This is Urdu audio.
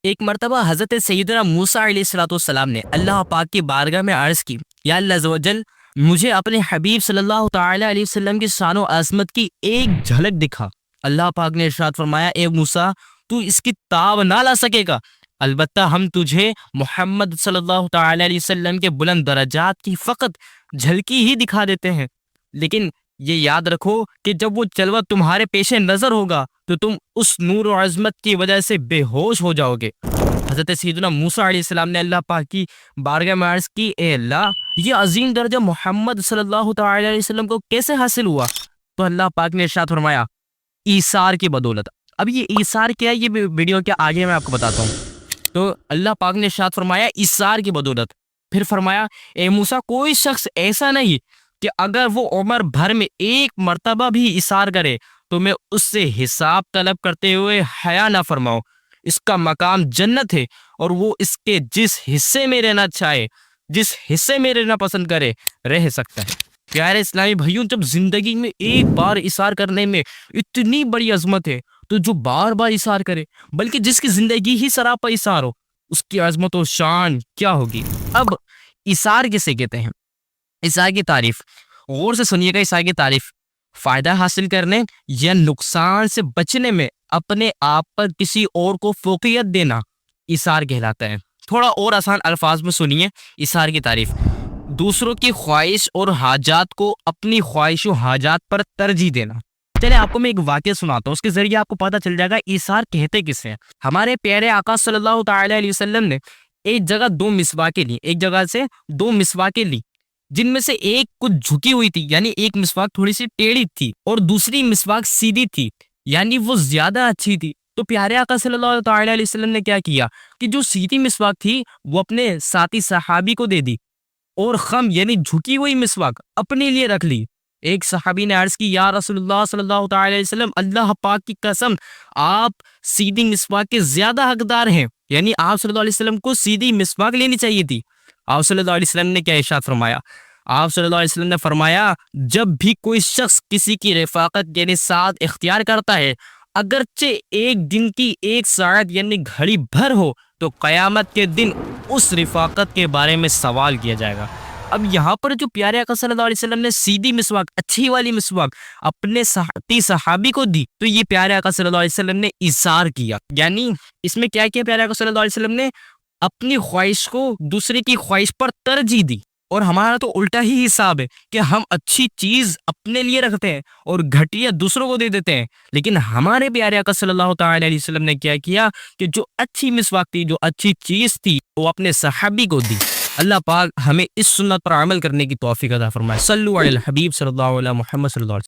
ایک مرتبہ حضرت سیدنا موسیٰ علیہ الصلوۃ والسلام نے اللہ پاک کی بارگاہ میں عرض کی، یا اللہ عز و جل، مجھے اپنے حبیب صلی اللہ تعالی علیہ وسلم کی شان و عظمت کی ایک جھلک دکھا۔ اللہ پاک نے ارشاد فرمایا، اے موسیٰ، تو اس کی تاب نہ لا سکے گا، البتہ ہم تجھے محمد صلی اللہ تعالی علیہ وسلم کے بلند درجات کی فقط جھلکی ہی دکھا دیتے ہیں، لیکن یہ یاد رکھو کہ جب وہ جلوہ تمہارے پیش نظر ہوگا تو تم اس نور و عظمت کی وجہ سے بے ہوش ہو جاؤ گے۔ حضرت سیدنا موسیٰ علیہ السلام نے اللہ پاک کی بارگاہ میں عرض کی، اے اللہ، یہ عظیم درجہ محمد صلی اللہ تعالی علیہ وسلم کو کیسے حاصل ہوا؟ تو اللہ پاک نے ارشاد فرمایا، ایثار کی بدولت۔ اب یہ ایثار کیا ہے، یہ ویڈیو کے آگے میں آپ کو بتاتا ہوں۔ تو اللہ پاک نے ارشاد فرمایا ایثار کی بدولت، پھر فرمایا، اے موسیٰ، کوئی شخص ایسا نہیں کہ اگر وہ عمر بھر میں ایک مرتبہ بھی ایثار کرے تو میں اس سے حساب طلب کرتے ہوئے حیا نہ فرماؤں۔ اس کا مقام جنت ہے، اور وہ اس کے جس حصے میں رہنا چاہے، جس حصے میں رہنا پسند کرے، رہ سکتا ہے۔ پیارے اسلامی بھائیوں، جب زندگی میں ایک بار ایثار کرنے میں اتنی بڑی عظمت ہے تو جو بار بار ایثار کرے، بلکہ جس کی زندگی ہی سراپا ایثار ہو، اس کی عظمت و شان کیا ہوگی۔ اب ایثار کسے کہتے ہیں؟ ایثار کی تعریف غور سے سنیے گا۔ ایثار کی تعریف: فائدہ حاصل کرنے یا نقصان سے بچنے میں اپنے آپ پر کسی اور کو فوقیت دینا ایثار کہلاتا ہے۔ تھوڑا اور آسان الفاظ میں سنیے ایثار کی تعریف: دوسروں کی خواہش اور حاجات کو اپنی خواہش و حاجات پر ترجیح دینا۔ چلے آپ کو میں ایک واقعہ سناتا ہوں، اس کے ذریعے آپ کو پتہ چل جائے گا ایثار کہتے کسے ہیں۔ ہمارے پیارے آقا صلی اللہ تعالی علیہ وسلم نے ایک جگہ دو مسواکیں لی، ایک جگہ سے دو مسواکیں لی، جن میں سے ایک کچھ جھکی ہوئی تھی، یعنی ایک مسواک تھوڑی سی ٹیڑھی تھی، اور دوسری مسواک سیدھی تھی، یعنی وہ زیادہ اچھی تھی۔ تو پیارے آقا صلی اللہ تعالی علیہ وسلم نے کیا کیا کہ جو سیدھی مسواک تھی وہ اپنے ساتھی صحابی کو دے دی، اور خم یعنی جھکی ہوئی مسواک اپنے لیے رکھ لی۔ ایک صحابی نے عرض کی، یا رسول اللہ صلی اللہ تعالی علیہ وسلم، اللہ پاک کی قسم، آپ سیدھی مسواک کے زیادہ حقدار ہیں، یعنی آپ صلی اللہ علیہ وسلم کو سیدھی مسواک لینی چاہیے تھی۔ آپ صلی اللہ علیہ وسلم نے کیا ارشاد فرمایا؟ آپ صلی اللہ علیہ وسلم نے فرمایا، جب بھی کوئی شخص کسی کی رفاقت یعنی ساتھ اختیار کرتا ہے، اگرچہ ایک دن کی ایک ساعت یعنی گھڑی بھر ہو، تو قیامت کے دن اس رفاقت کے بارے میں سوال کیا جائے گا۔ اب یہاں پر جو پیارے آقا صلی اللہ علیہ وسلم نے سیدھی مسواک، اچھی والی مسواک اپنے ساتھی صحابی کو دی، تو یہ پیارے آقا صلی اللہ علیہ وسلم نے ایثار کیا۔ یعنی اس میں کیا کیا پیارے آقا صلی اللہ علیہ وسلم نے؟ اپنی خواہش کو دوسرے کی خواہش پر ترجیح دی۔ اور ہمارا تو الٹا ہی حساب ہے کہ ہم اچھی چیز اپنے لیے رکھتے ہیں اور گھٹیا دوسروں کو دے دیتے ہیں، لیکن ہمارے پیارے آقا صلی اللہ تعالی علیہ وسلم نے کیا کیا کہ جو اچھی مسواک تھی، جو اچھی چیز تھی، وہ اپنے صحابی کو دی۔ اللہ پاک ہمیں اس سنت پر عمل کرنے کی توفیق عطا فرمائے۔ صلو علی الحبیب صلی اللہ علیہ محمد صلی اللہ علیہ وسلم۔